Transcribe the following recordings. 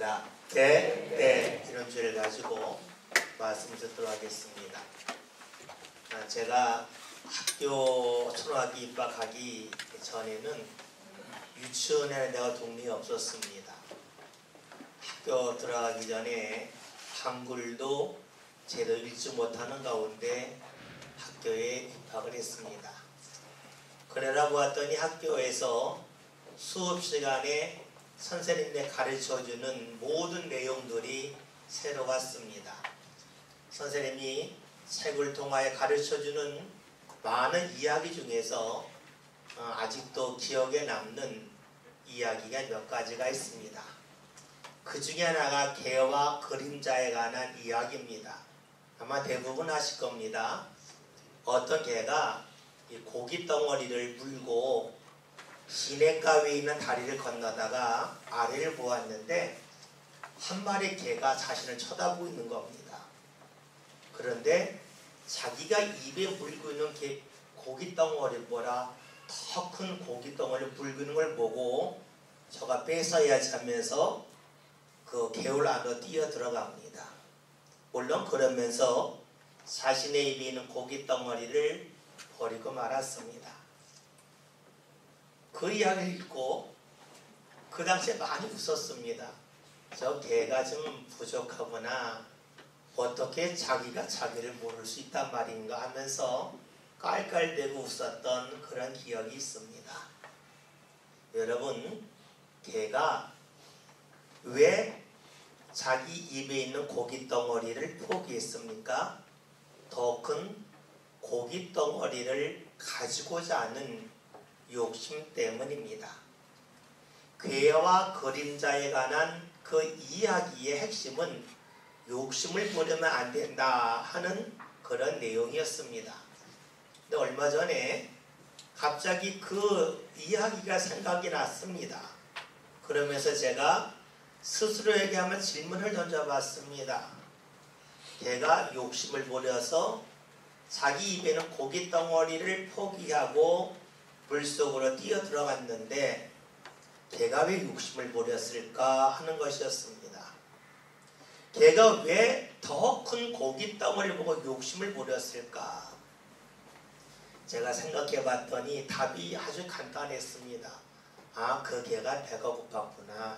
하겠습니다. 네, 이런 주를 가지고 말씀을 듣도록 하겠습니다. 제가 학교 초등학교 입학하기 전에는 유치원에 내가 동네에 없었습니다. 학교 들어가기 전에 한글도 제대로 읽지 못하는 가운데 학교에 입학을 했습니다. 그러다 보았더니 학교에서 수업 시간에 선생님이 가르쳐주는 모든 내용들이 새로웠습니다. 선생님이 책을 통하여 가르쳐주는 많은 이야기 중에서 아직도 기억에 남는 이야기가 몇 가지가 있습니다. 그 중에 하나가 개와 그림자에 관한 이야기입니다. 아마 대부분 아실 겁니다. 어떤 개가 이 고기 덩어리를 물고 시냇가 위에 있는 다리를 건너다가 아래를 보았는데 한 마리 개가 자신을 쳐다보고 있는 겁니다. 그런데 자기가 입에 물고 있는 고기 덩어리보다 더 큰 고기 덩어리를 물고 있는 걸 보고 저가 뺏어야지 하면서 그 개울 안으로 뛰어 들어갑니다. 물론 그러면서 자신의 입에 있는 고기 덩어리를 버리고 말았습니다. 그 이야기를 읽고 그 당시에 많이 웃었습니다. 저 개가 좀 부족하구나. 어떻게 자기가 자기를 모를 수 있단 말인가 하면서 깔깔대고 웃었던 그런 기억이 있습니다. 여러분, 개가 왜 자기 입에 있는 고기 덩어리를 포기했습니까? 더 큰 고기 덩어리를 가지고자 하는 욕심 때문입니다. 괴와 그림자에 관한 그 이야기의 핵심은 욕심을 부리면 안 된다 하는 그런 내용이었습니다. 근데 얼마 전에 갑자기 그 이야기가 생각이 났습니다. 그러면서 제가 스스로에게 한번 질문을 던져봤습니다. 개가 욕심을 부려서 자기 입에는 고기 덩어리를 포기하고 물속으로 뛰어 들어갔는데 개가 왜 욕심을 부렸을까 하는 것이었습니다. 개가 왜 더 큰 고기 덩어리를 보고 욕심을 부렸을까? 제가 생각해 봤더니 답이 아주 간단했습니다. 그 개가 배가 고팠구나.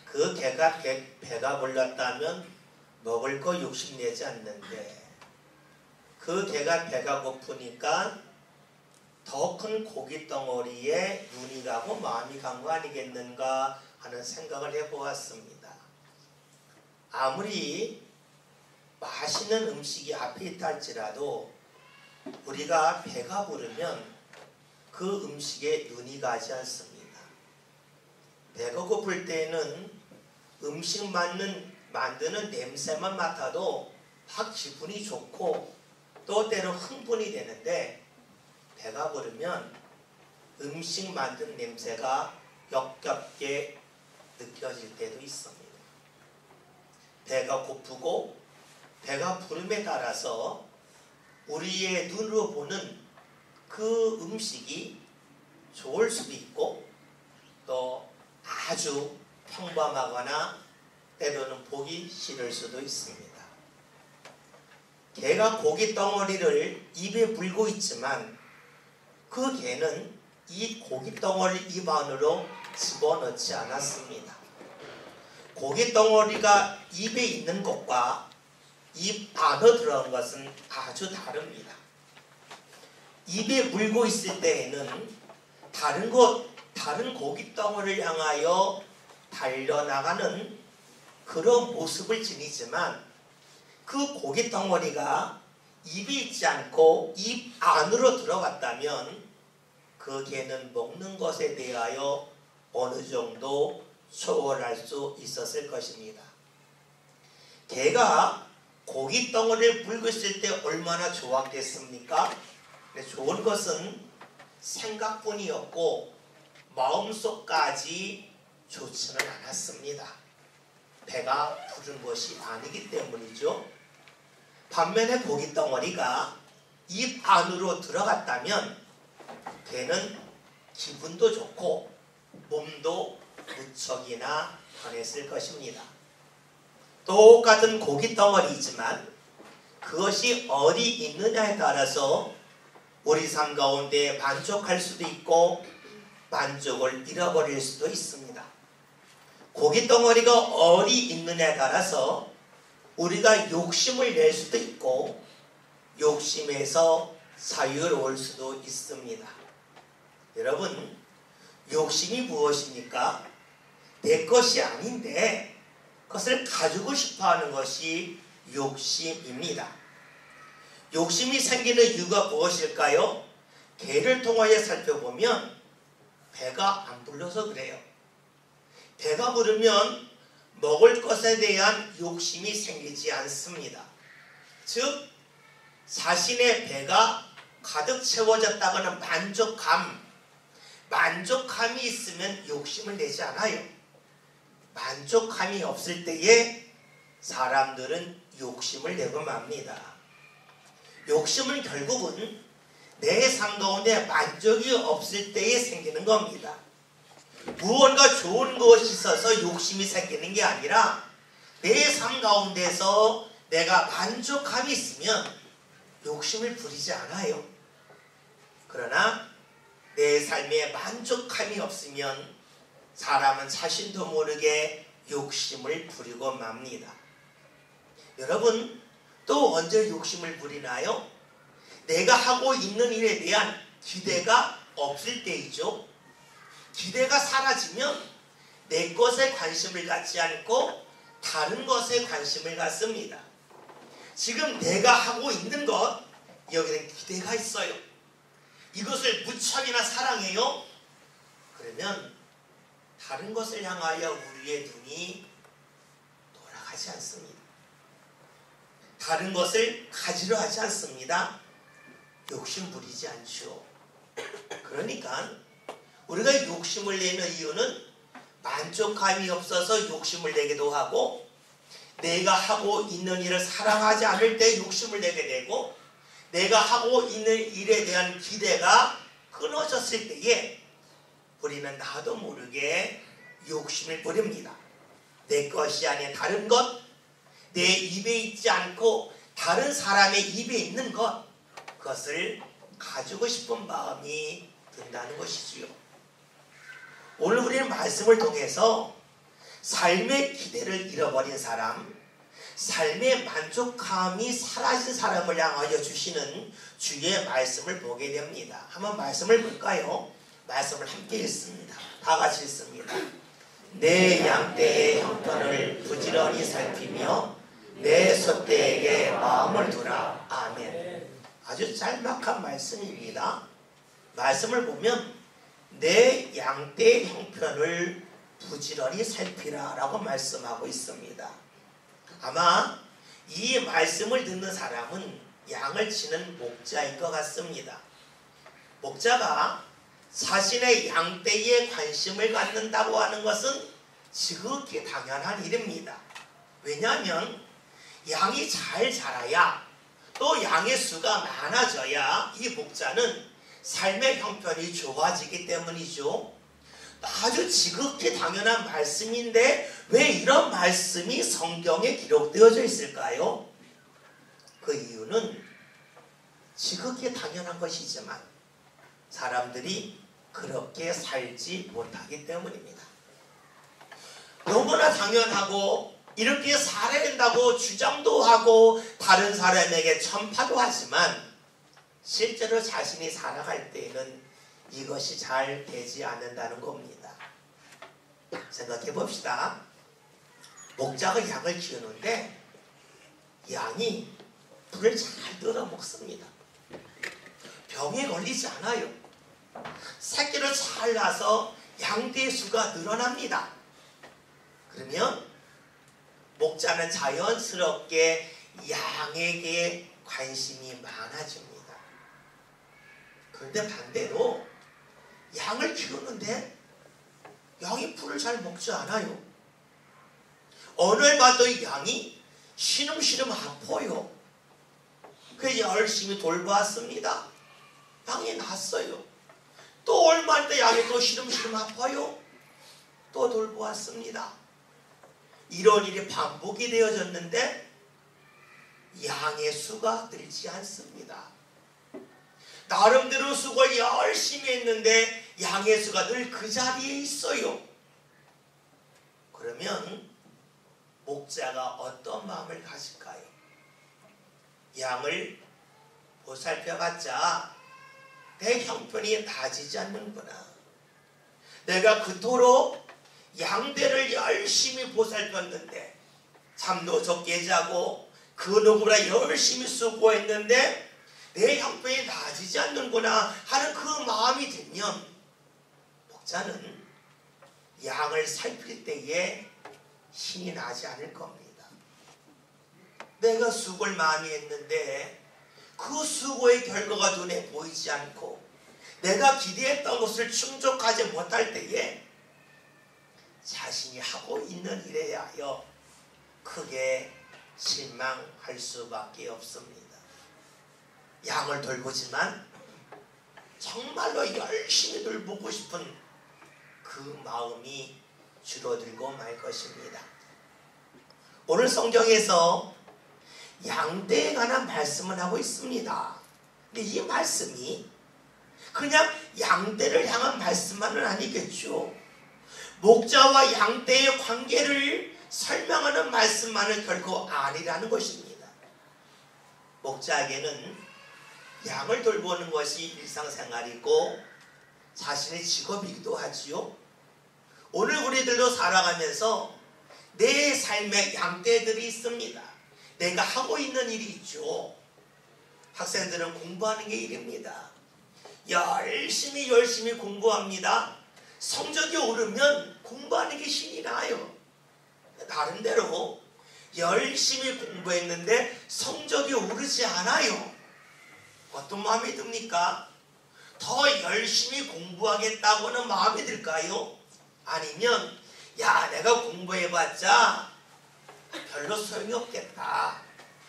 그 개가 배가 불렀다면 먹을 거 욕심내지 않는데 그 개가 배가 고프니까 더 큰 고기 덩어리에 눈이 가고 마음이 간 거 아니겠는가 하는 생각을 해보았습니다. 아무리 맛있는 음식이 앞에 있다 할지라도 우리가 배가 부르면 그 음식에 눈이 가지 않습니다. 배가 고플 때는 음식 만드는 냄새만 맡아도 확 기분이 좋고 또 때로 흥분이 되는데 배가 부르면 음식 만든 냄새가 역겹게 느껴질 때도 있습니다. 배가 고프고 배가 부름에 따라서 우리의 눈으로 보는 그 음식이 좋을 수도 있고 또 아주 평범하거나 때로는 보기 싫을 수도 있습니다. 개가 고기 덩어리를 입에 물고 있지만 그 개는 이 고기 덩어리를 입 안으로 집어넣지 않았습니다. 고기 덩어리가 입에 있는 것과 입 안으로 들어간 것은 아주 다릅니다. 입에 물고 있을 때에는 다른 고기 덩어리를 향하여 달려나가는 그런 모습을 지니지만 그 고기 덩어리가 입에 있지 않고 입 안으로 들어갔다면 그 개는 먹는 것에 대하여 어느 정도 초월할 수 있었을 것입니다. 개가 고기 덩어리를 물고 있을 때 얼마나 좋았겠습니까? 좋은 것은 생각뿐이었고 마음속까지 좋지는 않았습니다. 배가 부른 것이 아니기 때문이죠. 반면에 고기 덩어리가 입 안으로 들어갔다면 개는 기분도 좋고 몸도 무척이나 편했을 것입니다. 똑같은 고기 덩어리이지만 그것이 어디 있느냐에 따라서 우리 삶 가운데 만족할 수도 있고 만족을 잃어버릴 수도 있습니다. 고기 덩어리가 어디 있느냐에 따라서 우리가 욕심을 낼 수도 있고 욕심에서 자유로울 수도 있습니다. 여러분, 욕심이 무엇입니까? 내 것이 아닌데 그것을 가지고 싶어하는 것이 욕심입니다. 욕심이 생기는 이유가 무엇일까요? 개를 통하여 살펴보면 배가 안 불러서 그래요. 배가 부르면 먹을 것에 대한 욕심이 생기지 않습니다. 즉 자신의 배가 가득 채워졌다고는 만족감이 있으면 욕심을 내지 않아요. 만족감이 없을 때에 사람들은 욕심을 내고 맙니다. 욕심은 결국은 내 삶 가운데 만족이 없을 때에 생기는 겁니다. 무언가 좋은 것이 있어서 욕심이 생기는 게 아니라 내 삶 가운데서 내가 만족감이 있으면 욕심을 부리지 않아요. 그러나 내 삶에 만족감이 없으면 사람은 자신도 모르게 욕심을 부리고 맙니다. 여러분, 또 언제 욕심을 부리나요? 내가 하고 있는 일에 대한 기대가 없을 때이죠. 기대가 사라지면 내 것에 관심을 갖지 않고 다른 것에 관심을 갖습니다. 지금 내가 하고 있는 것, 여기는 기대가 있어요. 이것을 무척이나 사랑해요. 그러면 다른 것을 향하여 우리의 눈이 돌아가지 않습니다. 다른 것을 가지려 하지 않습니다. 욕심 부리지 않죠. 그러니까 우리가 욕심을 내는 이유는 만족감이 없어서 욕심을 내기도 하고 내가 하고 있는 일을 사랑하지 않을 때 욕심을 내게 되고 내가 하고 있는 일에 대한 기대가 끊어졌을 때에 우리는 나도 모르게 욕심을 부립니다. 내 것이 아닌 다른 것, 내 입에 있지 않고 다른 사람의 입에 있는 것, 그것을 가지고 싶은 마음이 든다는 것이지요. 오늘 우리는 말씀을 통해서 삶의 기대를 잃어버린 사람, 삶의 만족감이 사라진 사람을 향하여 주시는 주의 말씀을 보게 됩니다. 한번 말씀을 볼까요? 말씀을 함께 읽습니다. 다 같이 읽습니다. 내 양떼의 형편을 부지런히 살피며 내 소떼에게 마음을 두라. 아멘. 아주 짤막한 말씀입니다. 말씀을 보면 내 양떼의 형편을 부지런히 살피라 라고 말씀하고 있습니다. 아마 이 말씀을 듣는 사람은 양을 치는 목자인 것 같습니다. 목자가 자신의 양떼에 관심을 갖는다고 하는 것은 지극히 당연한 일입니다. 왜냐하면 양이 잘 자라야 또 양의 수가 많아져야 이 목자는 삶의 형편이 좋아지기 때문이죠. 아주 지극히 당연한 말씀인데 왜 이런 말씀이 성경에 기록되어져 있을까요? 그 이유는 지극히 당연한 것이지만 사람들이 그렇게 살지 못하기 때문입니다. 너무나 당연하고 이렇게 살아야 된다고 주장도 하고 다른 사람에게 전파도 하지만 실제로 자신이 살아갈 때에는 이것이 잘 되지 않는다는 겁니다. 생각해 봅시다. 목자가 양을 키우는데 양이 풀을 잘 뜯어 먹습니다. 병에 걸리지 않아요. 새끼를 잘 낳아서 양떼의 수가 늘어납니다. 그러면 목자는 자연스럽게 양에게 관심이 많아집니다. 그런데 반대로 양을 키우는데 양이 풀을 잘 먹지 않아요. 어느 날 봐도 양이 시름시름 아파요. 그래서 열심히 돌보았습니다. 양이 났어요. 또 얼마 때 양이 또 시름시름 아파요. 또 돌보았습니다. 이런 일이 반복이 되어졌는데 양의 수가 늘지 않습니다. 나름대로 수고를 열심히 했는데 양의 수가 늘 그 자리에 있어요. 그러면 목자가 어떤 마음을 가질까요? 양을 보살펴봤자 내 형편이 나아지지 않는구나. 내가 그토록 양떼를 열심히 보살폈는데 잠도 적게 자고 그 누구라 열심히 수고했는데 내 형편이 나아지지 않는구나 하는 그 마음이 들면 목자는 양을 살필 때에 신이 나지 않을 겁니다. 내가 수고를 많이 했는데 그 수고의 결과가 눈에 보이지 않고 내가 기대했던 것을 충족하지 못할 때에 자신이 하고 있는 일에 하여 크게 실망할 수밖에 없습니다. 양을 돌보지만 정말로 열심히 돌보고 싶은 그 마음이 줄어들고 말 것입니다. 오늘 성경에서 양떼에 관한 말씀을 하고 있습니다. 근데 이 말씀이 그냥 양떼를 향한 말씀만은 아니겠죠. 목자와 양떼의 관계를 설명하는 말씀만은 결코 아니라는 것입니다. 목자에게는 양을 돌보는 것이 일상생활이고 자신의 직업이기도 하지요. 오늘 우리들도 살아가면서 내 삶에 양떼들이 있습니다. 내가 하고 있는 일이 있죠. 학생들은 공부하는 게 일입니다. 열심히 공부합니다. 성적이 오르면 공부하는 게 신이 나요. 나름대로 열심히 공부했는데 성적이 오르지 않아요. 어떤 마음이 듭니까? 더 열심히 공부하겠다고는 마음이 들까요? 아니면 내가 공부해봤자 별로 소용이 없겠다.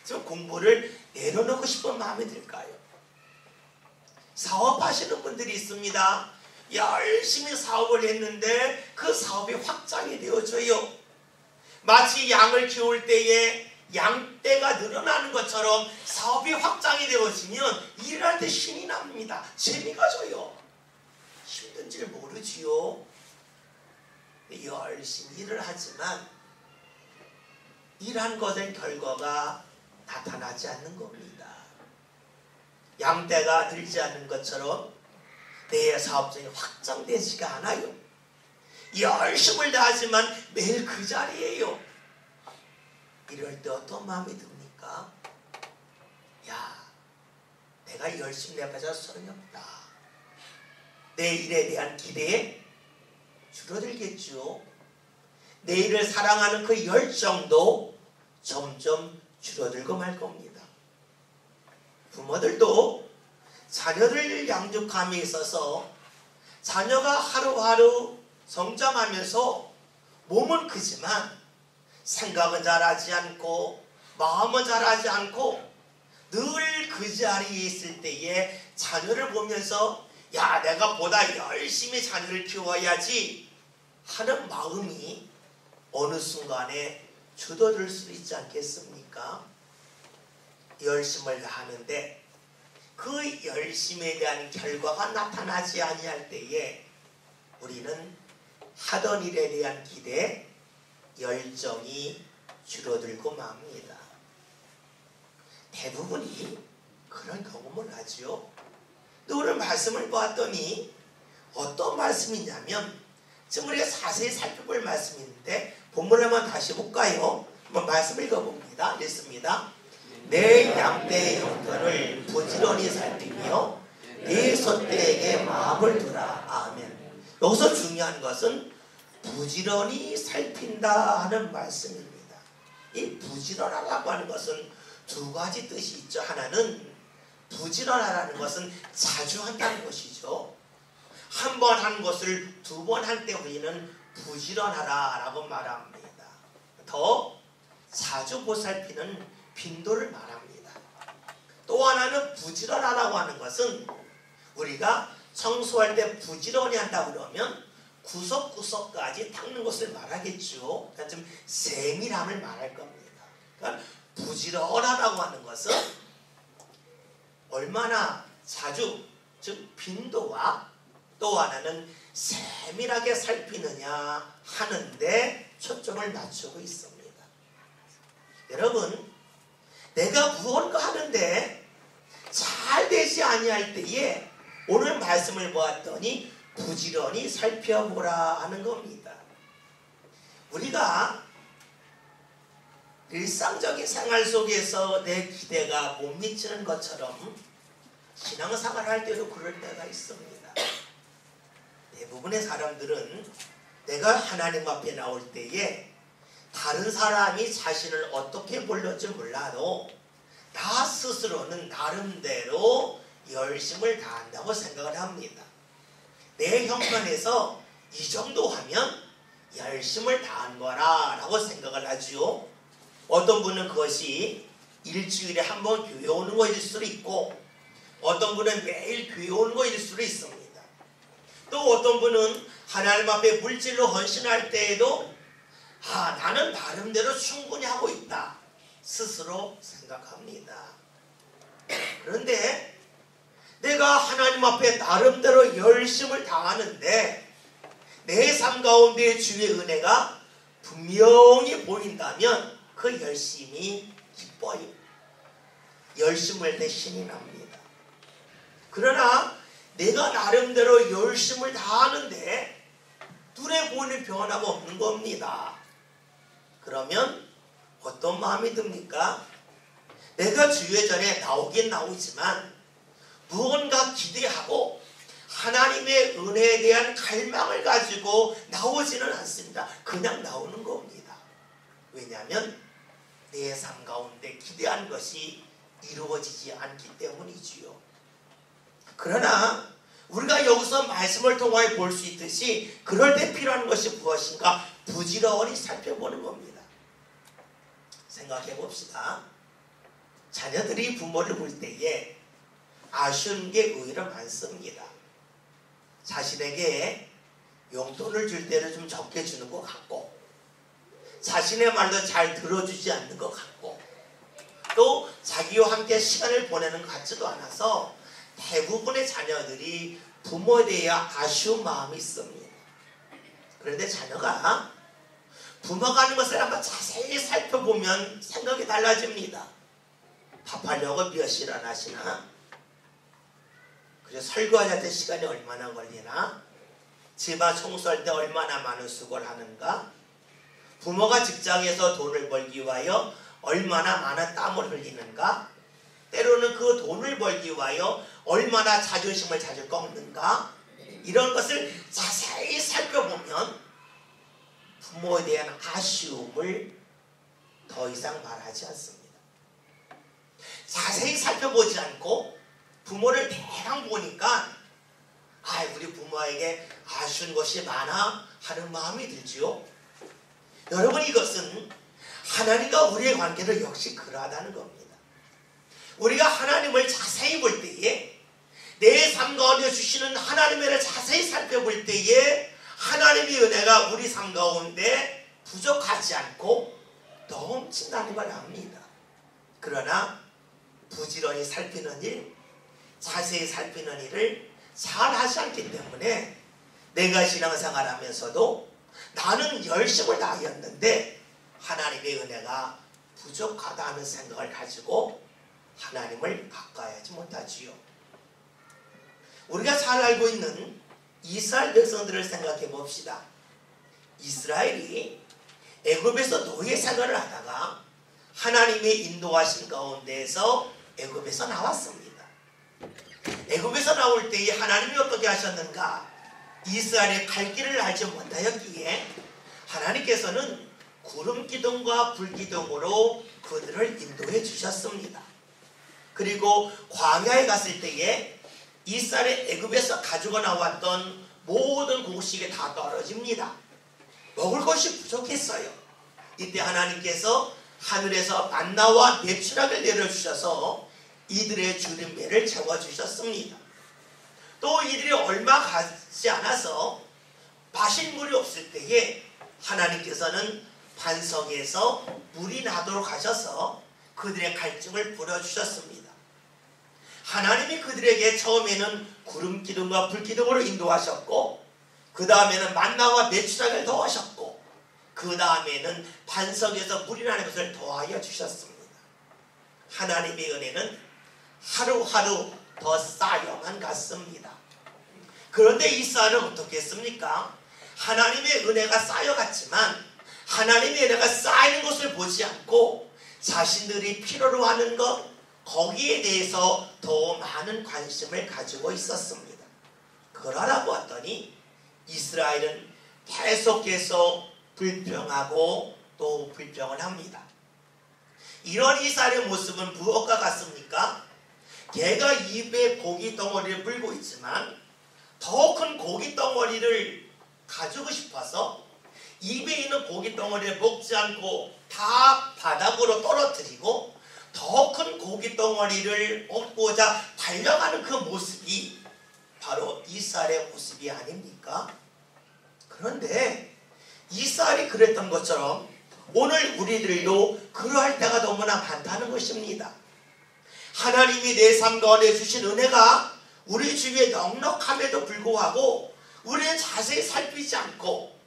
저 공부를 내려놓고 싶은 마음이 들까요? 사업하시는 분들이 있습니다. 열심히 사업을 했는데 그 사업이 확장이 되어져요. 마치 양을 키울 때에 양떼가 늘어나는 것처럼 사업이 확장이 되어지면 일할 때 신이 납니다. 재미가 져요. 힘든 줄 모르지요. 열심히 일을 하지만 일한 것의 결과가 나타나지 않는 겁니다. 양떼가 늘지 않는 것처럼 내 사업성이 확장되지가 않아요. 열심을 다하지만 매일 그 자리에요. 이럴 때 어떤 마음이 듭니까? 내가 열심히 해봐야 소용이 없다. 내 일에 대한 기대에 줄어들겠죠. 내 일을 사랑하는 그 열정도 점점 줄어들고 말 겁니다. 부모들도 자녀를 양육함에 있어서 자녀가 하루하루 성장하면서 몸은 크지만 생각은 잘하지 않고 마음은 잘하지 않고 늘 그 자리에 있을 때에 자녀를 보면서 내가 보다 열심히 자녀를 키워야지 하는 마음이 어느 순간에 줄어들 수 있지 않겠습니까? 열심을 다하는데 그 열심에 대한 결과가 나타나지 아니할 때에 우리는 하던 일에 대한 기대, 열정이 줄어들고 맙니다. 대부분이 그런 경험을 하죠. 오늘 말씀을 보았더니 어떤 말씀이냐면 지금 우리가 자세히 살펴볼 말씀인데 본문을 한번 다시 볼까요? 한번 말씀 읽어봅니다. 읽습니다. 내 양떼의 형편을 부지런히 살피며 네 소떼에게 마음을 두라. 아멘. 여기서 중요한 것은 부지런히 살핀다 하는 말씀입니다. 이 부지런하라고 하는 것은 두 가지 뜻이 있죠. 하나는 부지런하라는 것은 자주 한다는 것이죠. 한 번 한 것을 두 번 할 때 우리는 부지런하라라고 말합니다. 더 자주 보살피는 빈도를 말합니다. 또 하나는 부지런하라고 하는 것은 우리가 청소할 때 부지런히 한다 그러면 구석구석까지 닦는 것을 말하겠죠. 그러니까 좀 세밀함을 말할 겁니다. 그러니까 부지런하다고 하는 것은 얼마나 자주, 즉 빈도와 또 하나는 세밀하게 살피느냐 하는데 초점을 맞추고 있습니다. 여러분, 내가 무언가 하는데 잘 되지 아니할 때에 오늘 말씀을 보았더니 부지런히 살펴보라 하는 겁니다. 우리가 일상적인 생활 속에서 내 기대가 못 미치는 것처럼 신앙생활 할 때도 그럴 때가 있습니다. 대부분의 사람들은 내가 하나님 앞에 나올 때에 다른 사람이 자신을 어떻게 볼는지 몰라도 나 스스로는 나름대로 열심을 다한다고 생각을 합니다. 내 형편에서 이 정도 하면 열심을 다한 거라 라고 생각을 하죠. 어떤 분은 그것이 일주일에 한 번 교회 오는 것일 수도 있고 어떤 분은 매일 교회 오는 것일 수도 있습니다. 또 어떤 분은 하나님 앞에 물질로 헌신할 때에도 나는 나름대로 충분히 하고 있다 스스로 생각합니다. 그런데 내가 하나님 앞에 나름대로 열심을 다하는데 내 삶 가운데 주의 은혜가 분명히 보인다면 그 열심이 기뻐요. 열심을 내 신이 납니다. 그러나 내가 나름대로 열심을 다하는데 눈에 보이는 변화가 없는 겁니다. 그러면 어떤 마음이 듭니까? 내가 주의 전에 나오긴 나오지만 무언가 기대하고 하나님의 은혜에 대한 갈망을 가지고 나오지는 않습니다. 그냥 나오는 겁니다. 왜냐하면 내 삶 가운데 기대한 것이 이루어지지 않기 때문이지요. 그러나 우리가 여기서 말씀을 통하여 볼 수 있듯이 그럴 때 필요한 것이 무엇인가 부지런히 살펴보는 겁니다. 생각해 봅시다. 자녀들이 부모를 볼 때에 아쉬운 게 의외로 많습니다. 자신에게 용돈을 줄 때는 좀 적게 주는 것 같고 자신의 말도 잘 들어주지 않는 것 같고 또 자기와 함께 시간을 보내는 것 같지도 않아서 대부분의 자녀들이 부모에 대해 아쉬운 마음이 있습니다. 그런데 자녀가 부모가 하는 것을 한번 자세히 살펴보면 생각이 달라집니다. 밥하려고 몇 시간 하시나? 그래서 설거지할 때 시간이 얼마나 걸리나? 집안 청소할 때 얼마나 많은 수고를 하는가? 부모가 직장에서 돈을 벌기 위하여 얼마나 많은 땀을 흘리는가? 때로는 그 돈을 벌기 위하여 얼마나 자존심을 자주 꺾는가? 이런 것을 자세히 살펴보면 부모에 대한 아쉬움을 더 이상 말하지 않습니다. 자세히 살펴보지 않고 부모를 대강 보니까 우리 부모에게 아쉬운 것이 많아 하는 마음이 들지요. 여러분, 이것은 하나님과 우리의 관계도 역시 그러하다는 겁니다. 우리가 하나님을 자세히 볼 때에 내 삶 가운데 주시는 하나님의 은혜를 자세히 살펴볼 때에 하나님의 은혜가 우리 삶 가운데 부족하지 않고 넘친다는 걸 압니다. 그러나 부지런히 살피는 일, 자세히 살피는 일을 잘 하지 않기 때문에 내가 신앙생활 하면서도 나는 열심을 다하였는데 하나님의 은혜가 부족하다 하는 생각을 가지고 하나님을 가까이 하지 못하지요. 우리가 잘 알고 있는 이스라엘 백성들을 생각해 봅시다. 이스라엘이 애굽에서 노예 생활을 하다가 하나님의 인도하신 가운데에서 애굽에서 나왔습니다. 애굽에서 나올 때에 하나님이 어떻게 하셨는가? 이스라엘의 갈 길을 알지 못하였기에 하나님께서는 구름 기둥과 불 기둥으로 그들을 인도해 주셨습니다. 그리고 광야에 갔을 때에 이스라엘 애굽에서 가지고 나왔던 모든 곡식이 다 떨어집니다. 먹을 것이 부족했어요. 이때 하나님께서 하늘에서 만나와 매출하게 내려주셔서 이들의 주린 배를 채워주셨습니다. 또 이들이 얼마 가지 않아서 마실 물이 없을 때에 하나님께서는 반석에서 물이 나도록 하셔서 그들의 갈증을 풀어주셨습니다. 하나님이 그들에게 처음에는 구름 기둥과 불 기둥으로 인도하셨고, 그 다음에는 만나와 메추라기를 더하셨고, 그 다음에는 반석에서 물이 나는 것을 더하여 주셨습니다. 하나님의 은혜는 하루하루 더 쌓여만 갔습니다. 그런데 이 쌀은 어떻게 했습니까? 하나님의 은혜가 쌓여갔지만 하나님의 은혜가 쌓이는 것을 보지 않고 자신들이 필요로 하는 것, 거기에 대해서 더 많은 관심을 가지고 있었습니다. 그러라고 했더니 이스라엘은 계속해서 불평하고 또 불평을 합니다. 이런 이스라엘의 모습은 무엇과 같습니까? 개가 입에 고기 덩어리를 물고 있지만 더 큰 고기 덩어리를 가지고 싶어서 입에 있는 고기 덩어리를 먹지 않고 다 바닥으로 떨어뜨리고 더 큰 고기 덩어리를 얻고자 달려가는 그 모습이 바로 이스라엘의 모습이 아닙니까? 그런데 이스라엘이 그랬던 것처럼 오늘 우리들도 그러할 때가 너무나 많다는 것입니다. 하나님이 내 삶 가운데 주신 은혜가 우리 주위에 넉넉함에도 불구하고 우리는 자세히 살피지 않고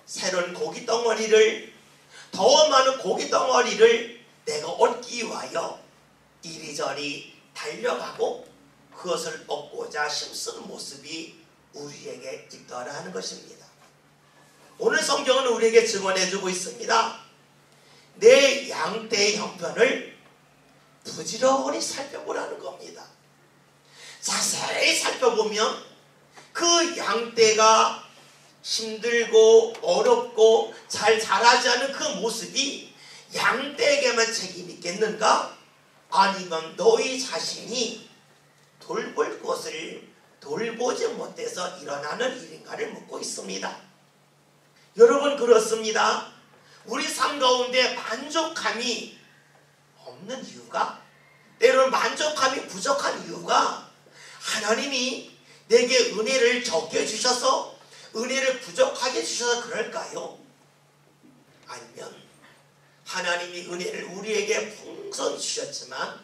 새로운 고기 덩어리를, 더 많은 고기 덩어리를 내가 얻기 위하여 이리저리 달려가고 그것을 얻고자 힘쓰는 모습이 우리에게 있더라 하는 것입니다. 오늘 성경은 우리에게 증언해주고 있습니다. 내 양떼의 형편을 부지런히 살펴보라는 겁니다. 자세히 살펴보면 그 양떼가 힘들고 어렵고 잘 자라지 않은 그 모습이 양떼에게만 책임이 있겠는가? 아니면 너희 자신이 돌볼 것을 돌보지 못해서 일어나는 일인가를 묻고 있습니다. 여러분, 그렇습니다. 우리 삶 가운데 만족함이 없는 이유가, 때로는 만족함이 부족한 이유가 하나님이 내게 은혜를 적게 주셔서, 은혜를 부족하게 주셔서 그럴까요? 아니면 하나님이 은혜를 우리에게 풍성히 주셨지만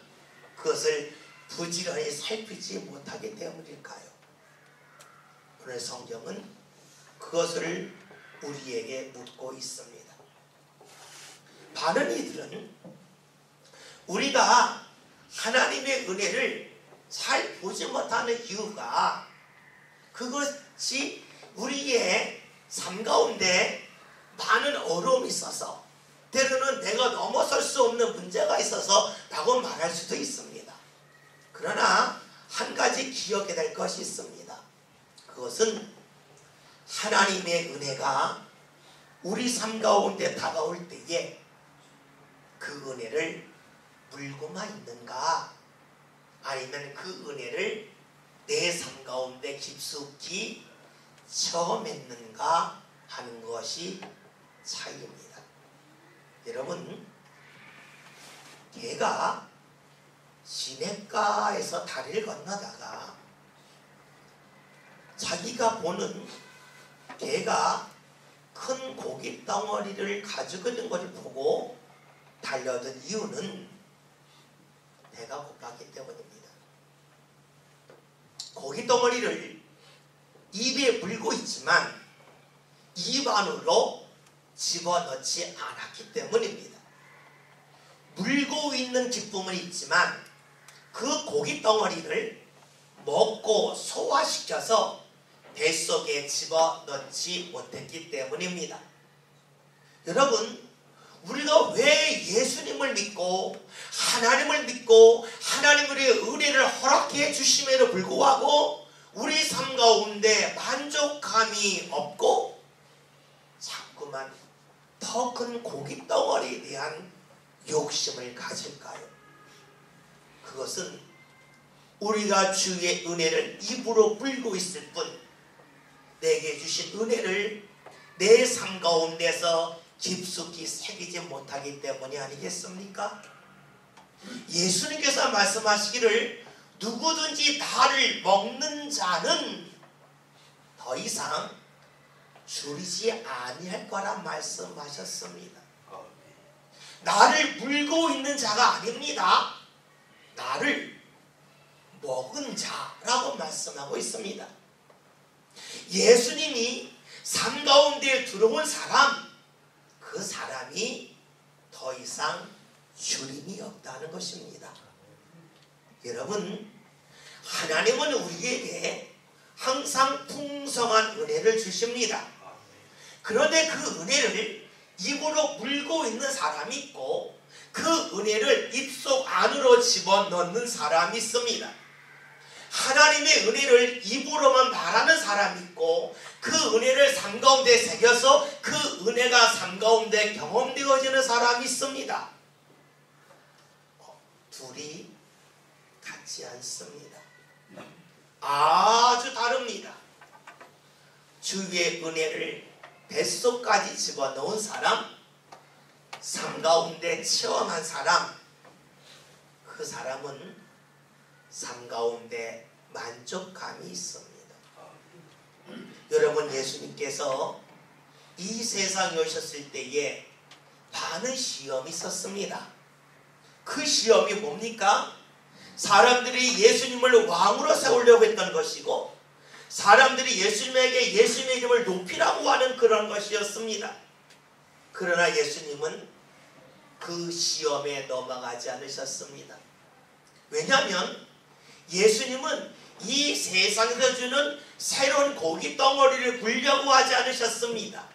그것을 부지런히 살피지 못하기 때문일까요? 오늘 성경은 그것을 우리에게 묻고 있습니다. 많은 이들은 우리가 하나님의 은혜를 잘 보지 못하는 이유가 그것이 우리의 삶 가운데 많은 어려움이 있어서, 때로는 내가 넘어설 수 없는 문제가 있어서 라고 말할 수도 있습니다. 그러나 한 가지 기억해야 될 것이 있습니다. 그것은 하나님의 은혜가 우리 삶 가운데 다가올 때에 그 은혜를 물고만 있는가, 아니면 그 은혜를 내 삶 가운데 깊숙이 체험했는가 하는 것이 차이입니다. 여러분, 개가 시냇가에서 다리를 건너다가 자기가 보는 개가 큰 고기 덩어리를 가지고 있는 것을 보고 달려든 이유는 배가 고팠기 때문입니다. 고기 덩어리를 입에 물고 있지만 입 안으로 집어넣지 않았기 때문입니다. 물고 있는 기쁨은 있지만 그 고기 덩어리를 먹고 소화시켜서 뱃속에 집어넣지 못했기 때문입니다. 여러분, 우리가 왜 예수님을 믿고 하나님을 믿고 하나님 우리의 은혜를 허락해 주심에도 불구하고 우리 삶 가운데 만족감이 없고 자꾸만 더 큰 고기 덩어리에 대한 욕심을 가질까요? 그것은 우리가 주의 은혜를 입으로 불고 있을 뿐 내게 주신 은혜를 내 삶 가운데서 깊숙이 새기지 못하기 때문이 아니겠습니까? 예수님께서 말씀하시기를 누구든지 나를 먹는 자는 더 이상 줄이지 아니할 거라 말씀하셨습니다. 나를 물고 있는 자가 아닙니다. 나를 먹은 자라고 말씀하고 있습니다. 예수님이 삶 가운데 들어온 사람, 그 사람이 더 이상 줄임이 없다는 것입니다. 여러분, 하나님은 우리에게 항상 풍성한 은혜를 주십니다. 그런데 그 은혜를 입으로 물고 있는 사람이 있고 그 은혜를 입속 안으로 집어넣는 사람이 있습니다. 하나님의 은혜를 입으로만 말하는 사람이 있고 그 은혜를 삶 가운데 새겨서 그 은혜가 삶 가운데 경험되어지는 사람이 있습니다. 둘이 같지 않습니다. 아주 다릅니다. 주의 은혜를 뱃속까지 집어넣은 사람, 삶 가운데 체험한 사람, 그 사람은 삶 가운데 만족감이 있습니다. 여러분, 예수님께서 이 세상에 오셨을 때에 많은 시험이 있었습니다. 그 시험이 뭡니까? 사람들이 예수님을 왕으로 세우려고 했던 것이고 사람들이 예수님에게 예수님의 이름을 높이라고 하는 그런 것이었습니다. 그러나 예수님은 그 시험에 넘어가지 않으셨습니다. 왜냐하면 예수님은 이 세상에서 주는 새로운 고기 덩어리를 굴려고 하지 않으셨습니다.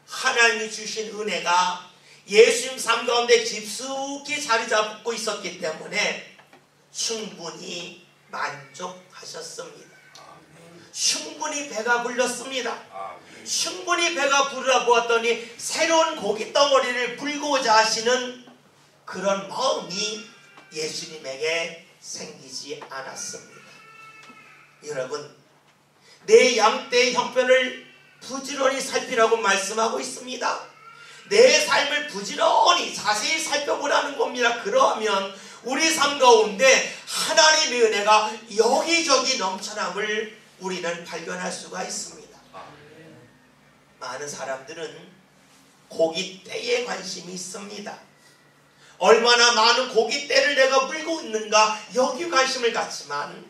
하나님이 주신 은혜가 예수님 삶 가운데 깊숙이 자리 잡고 있었기 때문에 충분히 만족하셨습니다. 충분히 배가 불렀습니다. 충분히 배가 부르다 보았더니 새로운 고기 덩어리를 불고자 하시는 그런 마음이 예수님에게 생기지 않았습니다. 여러분, 내 양떼의 형편을 부지런히 살피라고 말씀하고 있습니다. 내 삶을 부지런히 자세히 살펴보라는 겁니다. 그러면 우리 삶 가운데 하나님의 은혜가 여기저기 넘쳐남을 우리는 발견할 수가 있습니다. 많은 사람들은 고깃대에 관심이 있습니다. 얼마나 많은 고깃대를 내가 물고 있는가 여기 관심을 갖지만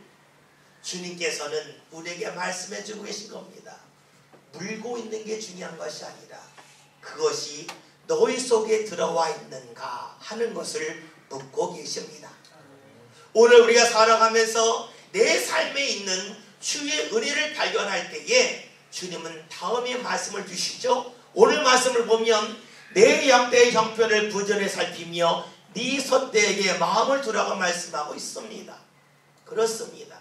주님께서는 우리에게 말씀해 주고 계신 겁니다. 물고 있는 게 중요한 것이 아니라 그것이 너희 속에 들어와 있는가 하는 것을 묻고 계십니다. 오늘 우리가 살아가면서 내 삶에 있는 주의 은혜를 발견할 때에 주님은 다음에 말씀을 주시죠. 오늘 말씀을 보면 내 양떼의 형편을 부지런히 살피며 네 소떼에게 마음을 두라고 말씀하고 있습니다. 그렇습니다.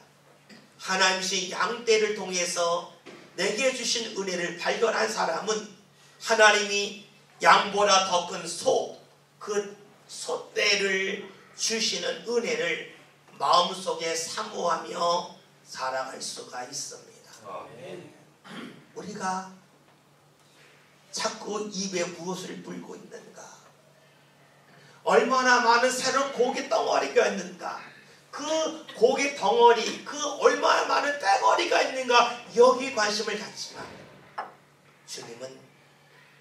하나님이신 양떼를 통해서 내게 주신 은혜를 발견한 사람은 하나님이 양보다 더 큰 소, 그 소떼를 주시는 은혜를 마음속에 사모하며 살아갈 수가 있습니다. 우리가 자꾸 입에 무엇을 물고 있는가? 얼마나 많은 새로운 고기 덩어리가 있는가? 그 고기 덩어리, 그 얼마나 많은 떼거리가 있는가? 여기 관심을 갖지만 주님은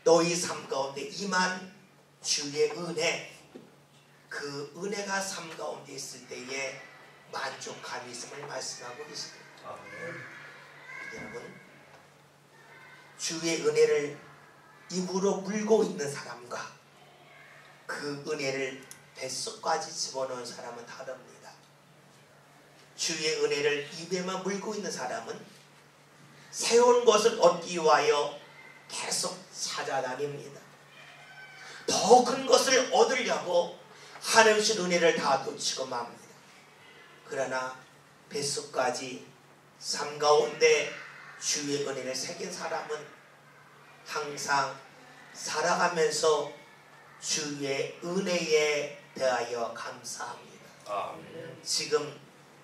너희 삶 가운데 임한 주의 은혜, 그 은혜가 삶 가운데 있을 때에 만족감이 있음을 말씀하고 계십니다. 여러분, 주의 은혜를 입으로 물고 있는 사람과 그 은혜를 뱃속까지 집어넣은 사람은 다릅니다. 주의 은혜를 입에만 물고 있는 사람은 새로운 것을 얻기 위하여 계속 찾아다닙니다. 더 큰 것을 얻으려고 하나님의 은혜를 다 놓치고 맙니다. 그러나 뱃속까지 삶 가운데 주의 은혜를 새긴 사람은 항상 살아가면서 주의 은혜에 대하여 감사합니다. 지금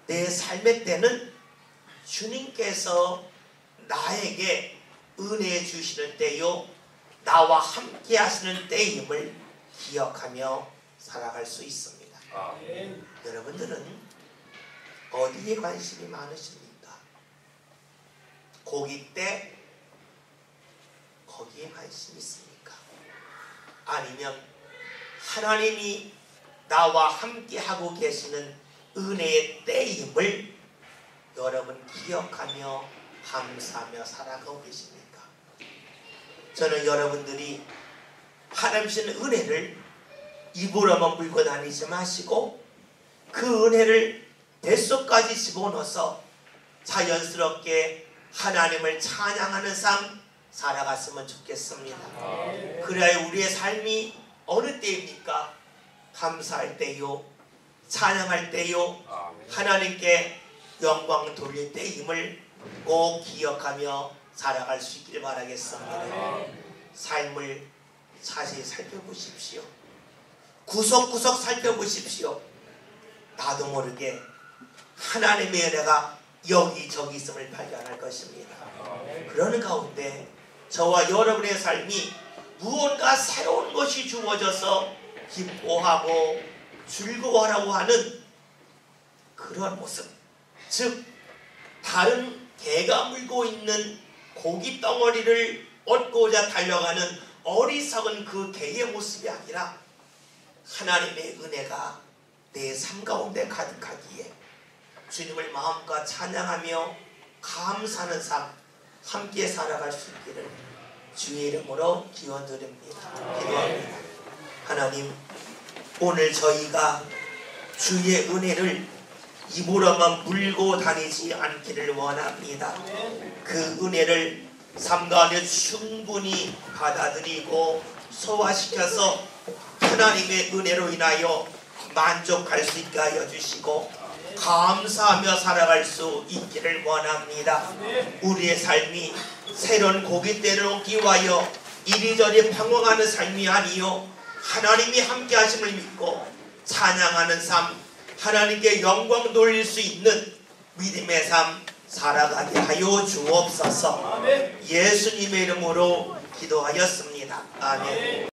내 삶의 때는 주님께서 나에게 은혜 주시는 때요, 나와 함께 하시는 때임을 기억하며 살아갈 수 있습니다. 여러분들은 어디에 관심이 많으십니까? 고깃대, 거기에 관심이 있습니까? 아니면 하나님이 나와 함께 하고 계시는 은혜의 때임을 여러분 기억하며 감사하며 살아가고 계십니까? 저는 여러분들이 하나님 주시는 은혜를 입으로만 물고 다니지 마시고 그 은혜를 뱃속까지 집어넣어서 자연스럽게 하나님을 찬양하는 삶 살아갔으면 좋겠습니다. 그래야 우리의 삶이 어느 때입니까? 감사할 때요, 찬양할 때요, 하나님께 영광 돌릴 때임을 꼭 기억하며 살아갈 수 있길 바라겠습니다. 삶을 자세히 살펴보십시오. 구석구석 살펴보십시오. 나도 모르게 하나님의 은혜가 여기저기 있음을 발견할 것입니다. 그러는 가운데 저와 여러분의 삶이 무언가 새로운 것이 주어져서 기뻐하고 즐거워하라고 하는 그런 모습, 즉 다른 개가 물고 있는 고기 덩어리를 얻고자 달려가는 어리석은 그 개의 모습이 아니라 하나님의 은혜가 내 삶 가운데 가득하기에 주님을 마음과 찬양하며 감사하는 삶 함께 살아갈 수 있기를 주의 이름으로 기원드립니다. 기도합니다. 하나님, 오늘 저희가 주의 은혜를 입으로만 물고 다니지 않기를 원합니다. 그 은혜를 삶 가운데 충분히 받아들이고 소화시켜서 하나님의 은혜로 인하여 만족할 수 있게 하여 주시고 감사하며 살아갈 수 있기를 원합니다. 우리의 삶이 새로운 고깃대를 얻기 위하여 이리저리 방황하는 삶이 아니요 하나님이 함께 하심을 믿고 찬양하는 삶, 하나님께 영광 돌릴 수 있는 믿음의 삶 살아가게 하여 주옵소서. 예수님의 이름으로 기도하였습니다. 아멘.